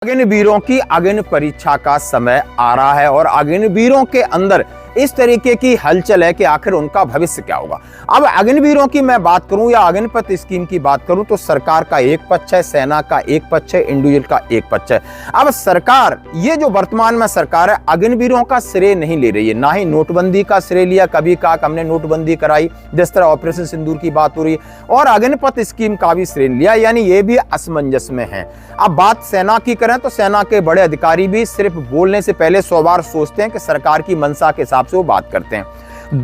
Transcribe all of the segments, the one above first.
अग्निवीरों की अग्नि परीक्षा का समय आ रहा है और अग्निवीरों के अंदर इस तरीके की हलचल है कि आखिर उनका भविष्य क्या होगा। अब अग्निवीरों की मैं बात करूं या अग्निपथ स्कीम की बात करूं तो सरकार का एक पक्ष है, सेना का एक पक्ष है, इंडिविजुअल का एक पक्ष है। अब सरकार, ये जो वर्तमान में सरकार है, अग्निवीरों का श्रेय नहीं ले रही है, ना ही नोटबंदी का श्रेय लिया। कभी कहा हमने नोटबंदी कराई, जिस तरह ऑपरेशन सिंदूर की बात हो रही है, और अग्निपथ स्कीम का भी श्रेय लिया, यानी ये भी असमंजस में है। अब बात सेना की करें तो सेना के बड़े अधिकारी भी सिर्फ बोलने से पहले 100 बार सोचते हैं कि सरकार की मंशा के हिसाब से वो बात करते हैं।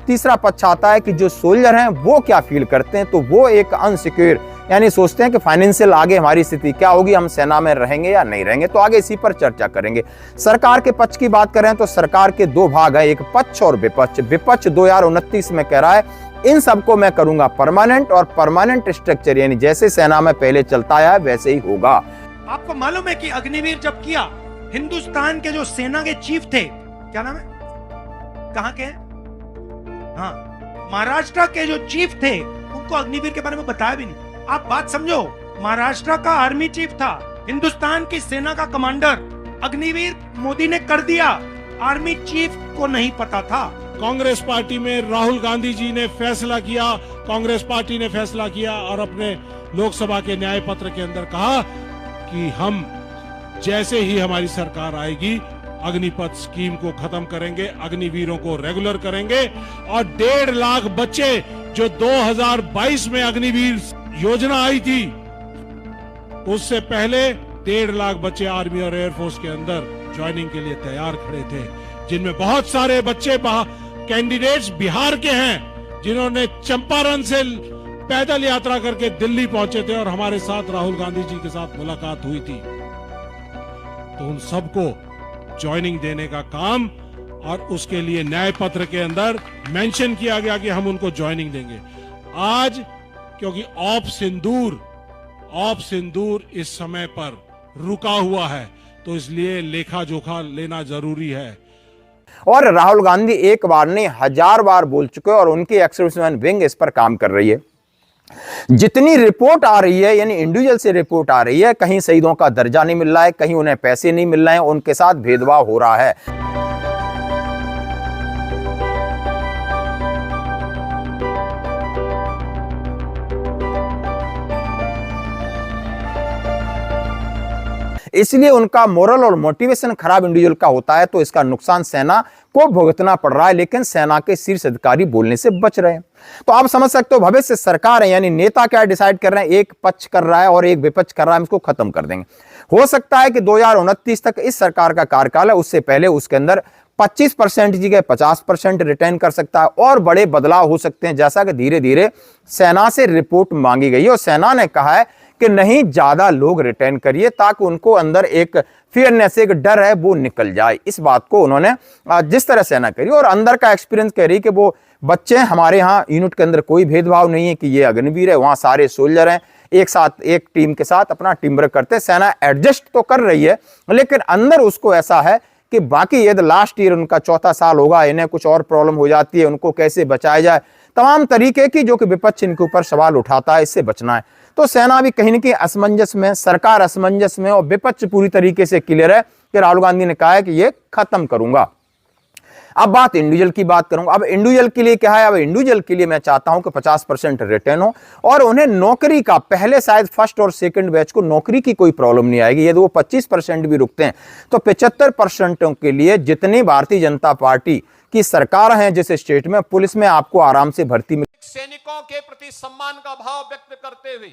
तीसरा पक्ष आता है कि जो सोल्जर हैं वो क्या फील करते हैं, तो वो एक अनसिक्योर, यानी सोचते हैं कि फाइनेंशियल आगे हमारी स्थिति क्या होगी, हम सेना में रहेंगे या नहीं रहेंगे। तो आगे इसी पर चर्चा करेंगे। सरकार के पक्ष की बात करें तो सरकार के दो भाग है, एक पक्ष और विपक्ष। विपक्ष 2029 में कह रहा है इन सबको मैं करूंगा परमानेंट, और परमानेंट स्ट्रक्चर यानी जैसे सेना में पहले चलता आया वैसे ही होगा। आपको मालूम है कि अग्निवीर जब किया, हिंदुस्तान के जो सेना के चीफ थे, क्या नाम है, कहां के, हाँ, महाराष्ट्र के जो चीफ थे, उनको अग्निवीर के बारे में बताया भी नहीं। आप बात समझो, महाराष्ट्र का आर्मी चीफ था, हिंदुस्तान की सेना का कमांडर, अग्निवीर मोदी ने कर दिया, आर्मी चीफ को नहीं पता था। कांग्रेस पार्टी में राहुल गांधी जी ने फैसला किया, कांग्रेस पार्टी ने फैसला किया और अपने लोकसभा के न्याय पत्र के अंदर कहा कि हम जैसे ही हमारी सरकार आएगी अग्निपथ स्कीम को खत्म करेंगे, अग्निवीरों को रेगुलर करेंगे, और 1.5 लाख बच्चे जो 2022 में अग्निवीर योजना आई थी, उससे पहले 1.5 लाख बच्चे आर्मी और एयरफोर्स के अंदर ज्वाइनिंग के लिए तैयार खड़े थे, जिनमें बहुत सारे बच्चे कैंडिडेट्स बिहार के हैं, जिन्होंने चंपारण से पैदल यात्रा करके दिल्ली पहुंचे थे और हमारे साथ राहुल गांधी जी के साथ मुलाकात हुई थी। तो उन सबको ज्वाइनिंग देने का काम, और उसके लिए न्याय पत्र के अंदर मेंशन किया गया कि हम उनको ज्वाइनिंग देंगे। आज क्योंकि ऑप सिंदूर इस समय पर रुका हुआ है, तो इसलिए लेखा जोखा लेना जरूरी है। और राहुल गांधी एक बार नहीं 1000 बार बोल चुके हैं और उनकी एक्स-सर्विसमैन विंग इस पर काम कर रही है। जितनी रिपोर्ट आ रही है, यानी इंडिविजुअल से रिपोर्ट आ रही है, कहीं शहीदों का दर्जा नहीं मिल रहा है, कहीं उन्हें पैसे नहीं मिल रहे हैं, उनके साथ भेदभाव हो रहा है। इसलिए उनका मोरल और मोटिवेशन खराब इंडिविजुअल का होता है, तो इसका नुकसान सेना को भुगतना पड़ रहा है, लेकिन सेना के शीर्ष अधिकारी बोलने से बच रहे हैं। तो आप समझ सकते हो भविष्य सरकार है, यानी नेता क्या डिसाइड कर रहे हैं, एक पक्ष कर रहा है और एक विपक्ष कर रहा है, हम इसको खत्म कर देंगे। हो सकता है कि 2029 तक इस सरकार का कार्यकाल है, उससे पहले उसके अंदर 25% की जगह 50% रिटर्न कर सकता है, और बड़े बदलाव हो सकते हैं, जैसा कि धीरे धीरे सेना से रिपोर्ट मांगी गई है। और सेना ने कहा है कि नहीं, ज्यादा लोग रिटर्न करिए ताकि उनको अंदर एक फेयरनेस, एक डर है, वो निकल जाए। इस बात को उन्होंने जिस तरह सेना करी, और अंदर का एक्सपीरियंस कह रही कि वो बच्चे हमारे यहाँ यूनिट के अंदर कोई भेदभाव नहीं है कि ये अग्निवीर है, वहां सारे सोल्जर हैं, एक साथ एक टीम के साथ अपना टीम वर्क करते हैं। सेना एडजस्ट तो कर रही है, लेकिन अंदर उसको ऐसा है कि बाकी यदि लास्ट ईयर उनका 4था साल होगा, इन्हें कुछ और प्रॉब्लम हो जाती है, उनको कैसे बचाया जाए, तमाम तरीके की जो कि विपक्ष इनके ऊपर सवाल उठाता है, इससे बचना है। तो सेना भी कहीं न कहीं असमंजस में, सरकार असमंजस में, और विपक्ष पूरी तरीके से क्लियर है कि राहुल गांधी ने कहा है कि ये खत्म करूंगा। अब बात इंडिविजुअल की बात करूंगा। अब इंडिविजुअल के लिए क्या है, अब इंडिविजुअल के लिए मैं चाहता हूं कि 50% रिटर्न हो, और उन्हें नौकरी का, पहले शायद फर्स्ट और सेकंड बैच को नौकरी की कोई प्रॉब्लम नहीं आएगी। यदि वो 25% भी रुकते हैं तो 75% के लिए जितनी भारतीय जनता पार्टी की सरकार है जिस स्टेट में, पुलिस में आपको आराम से भर्ती मिल। सैनिकों के प्रति सम्मान का भाव व्यक्त करते हुए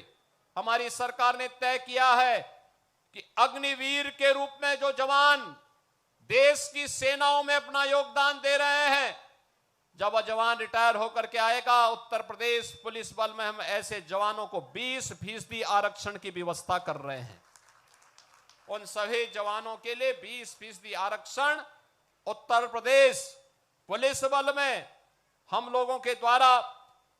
हमारी सरकार ने तय किया है कि अग्निवीर के रूप में जो जवान देश की सेनाओं में अपना योगदान दे रहे हैं, जब वह जवान रिटायर होकर के आएगा, उत्तर प्रदेश पुलिस बल में हम ऐसे जवानों को 20% आरक्षण की व्यवस्था कर रहे हैं। उन सभी जवानों के लिए 20% आरक्षण उत्तर प्रदेश पुलिस बल में हम लोगों के द्वारा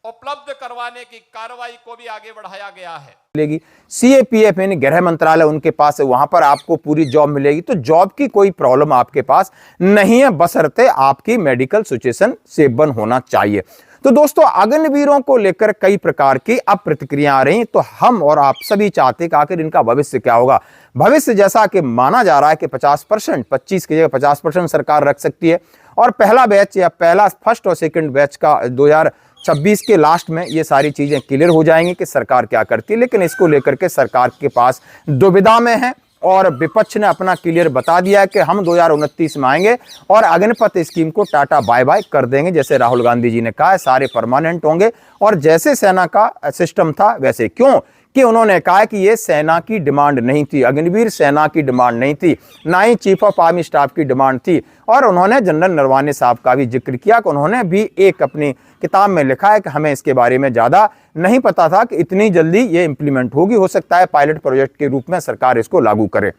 उपलब्ध करवाने की कार्रवाई को भी आगे बढ़ाया गया है। मिलेगी सीएपीएफ यानी गृह मंत्रालय उनके पास है, वहां पर आपको पूरी जॉब मिलेगी। तो जॉब की कोई प्रॉब्लम आपके पास नहीं है, बशर्ते आपकी मेडिकल सिचुएशन स्टेबल होना चाहिए। तो दोस्तों, अग्निवीरों को लेकर कई प्रकार की अब प्रतिक्रिया आ रही, तो हम और आप सभी चाहते कि आखिर इनका भविष्य क्या होगा। भविष्य जैसा कि माना जा रहा है कि 50%, 25 की जगह 50% सरकार रख सकती है, और पहला बैच या पहला फर्स्ट और सेकंड बैच का 2026 के लास्ट में ये सारी चीजें क्लियर हो जाएंगी कि सरकार क्या करती है। लेकिन इसको लेकर के सरकार के पास दुविधा में है, और विपक्ष ने अपना क्लियर बता दिया है कि हम 2029 में आएंगे और अग्निपथ स्कीम को टाटा बाय बाय कर देंगे। जैसे राहुल गांधी जी ने कहा है, सारे परमानेंट होंगे, और जैसे सेना का सिस्टम था वैसे। क्यों कि उन्होंने कहा कि ये सेना की डिमांड नहीं थी, अग्निवीर सेना की डिमांड नहीं थी, ना ही चीफ ऑफ आर्मी स्टाफ की डिमांड थी। और उन्होंने जनरल नरवाने साहब का भी जिक्र किया कि उन्होंने भी एक अपनी किताब में लिखा है कि हमें इसके बारे में ज़्यादा नहीं पता था कि इतनी जल्दी ये इंप्लीमेंट होगी, हो सकता है पायलट प्रोजेक्ट के रूप में सरकार इसको लागू करे।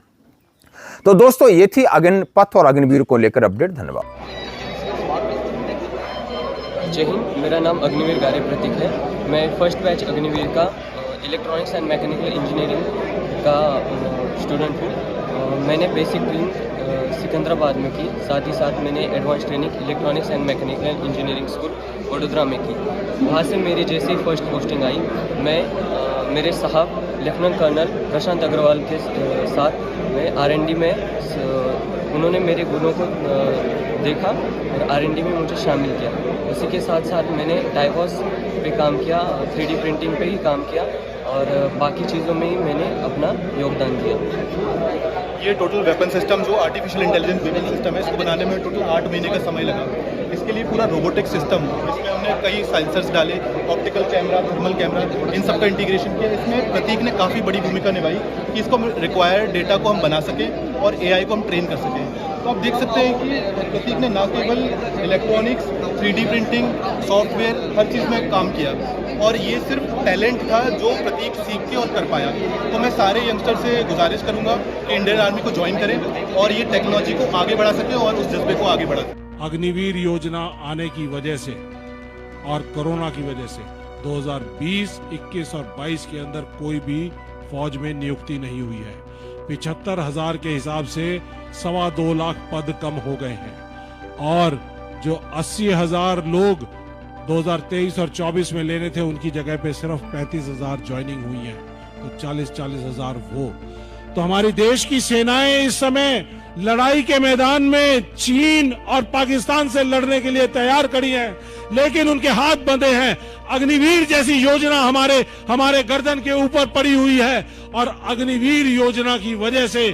तो दोस्तों, ये थी अग्निपथ और अग्निवीर को लेकर अपडेट। धन्यवाद। जय हिंद, मेरा नाम अग्निवीर गारे प्रतीक है। मैं फर्स्ट बैच अग्निवीर का इलेक्ट्रॉनिक्स एंड मैकेनिकल इंजीनियरिंग का स्टूडेंट हूँ। मैंने बेसिक ट्रेनिंग सिकंदराबाद में की, साथ ही साथ मैंने advance training electronics and mechanical engineering school Vadodara में की। वहाँ से मेरी जैसे ही फर्स्ट पोस्टिंग आई, मैं मेरे साहब लेफ्टिनेंट कर्नल प्रशांत अग्रवाल के साथ मैं R&D में उन्होंने मेरे गुणों को देखा और R&D में मुझे शामिल किया। उसी के साथ साथ मैंने डाइवॉस पे काम किया, 3D प्रिंटिंग पे ही काम किया, और बाकी चीज़ों में ही मैंने अपना योगदान दिया। ये टोटल वेपन सिस्टम जो आर्टिफिशियल इंटेलिजेंस वेपन सिस्टम है, इसको बनाने में टोटल 8 महीने का समय लगा। इसके लिए पूरा रोबोटिक सिस्टम, इसमें हमने कई सेंसर्स डाले, ऑप्टिकल कैमरा, थर्मल कैमरा, इन सब का इंटीग्रेशन किया। इसमें प्रतीक ने काफ़ी बड़ी भूमिका निभाई कि इसको रिक्वायर्ड डेटा को हम बना सकें और AI को हम ट्रेन कर सकें। तो आप देख सकते हैं कि प्रतीक ने न केवल इलेक्ट्रॉनिक्स, 3D प्रिंटिंग, सॉफ्टवेयर, हर चीज़ में काम किया, और ये सिर्फ टैलेंट था जो प्रतीक सीख के और कर पाया। तो मैं सारे यंगस्टर से गुजारिश करूंगा कि इंडियन आर्मी को ज्वाइन करें और ये टेक्नोलॉजी को आगे बढ़ा सकें और उस जज्बे को आगे बढ़ा सकें। अग्निवीर योजना आने की वजह से और कोरोना की वजह से 2020, 21 और 22 के अंदर कोई भी फौज में नियुक्ति नहीं हुई है। 75,000 के हिसाब से 2.25 लाख पद कम हो गए हैं, और जो 80,000 लोग 2023 और 24 में लेने थे, उनकी जगह पे सिर्फ 35,000 ज्वाइनिंग हुई है। तो 40,000 वो। तो हमारी देश की सेनाएं इस समय लड़ाई के मैदान में चीन और पाकिस्तान से लड़ने के लिए तैयार खड़ी हैं, लेकिन उनके हाथ बंधे हैं। अग्निवीर जैसी योजना हमारे गर्दन के ऊपर पड़ी हुई है, और अग्निवीर योजना की वजह से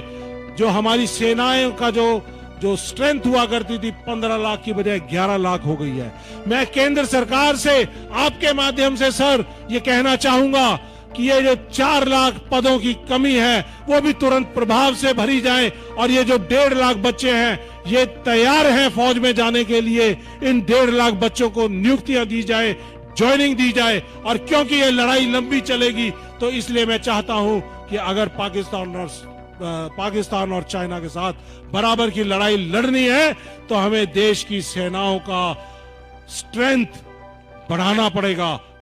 जो हमारी सेनाएं का जो स्ट्रेंथ हुआ करती थी 15 लाख की बजाय 11 लाख हो गई है। मैं केंद्र सरकार से आपके माध्यम से सर ये कहना चाहूंगा कि ये जो 4 लाख पदों की कमी है वो भी तुरंत प्रभाव से भरी जाए, और ये जो 1.5 लाख बच्चे हैं ये तैयार हैं फौज में जाने के लिए। इन 1.5 लाख बच्चों को नियुक्तियां दी जाए, ज्वाइनिंग दी जाए। और क्योंकि ये लड़ाई लंबी चलेगी, तो इसलिए मैं चाहता हूं कि अगर पाकिस्तान और चाइना के साथ बराबर की लड़ाई लड़नी है, तो हमें देश की सेनाओं का स्ट्रेंथ बढ़ाना पड़ेगा।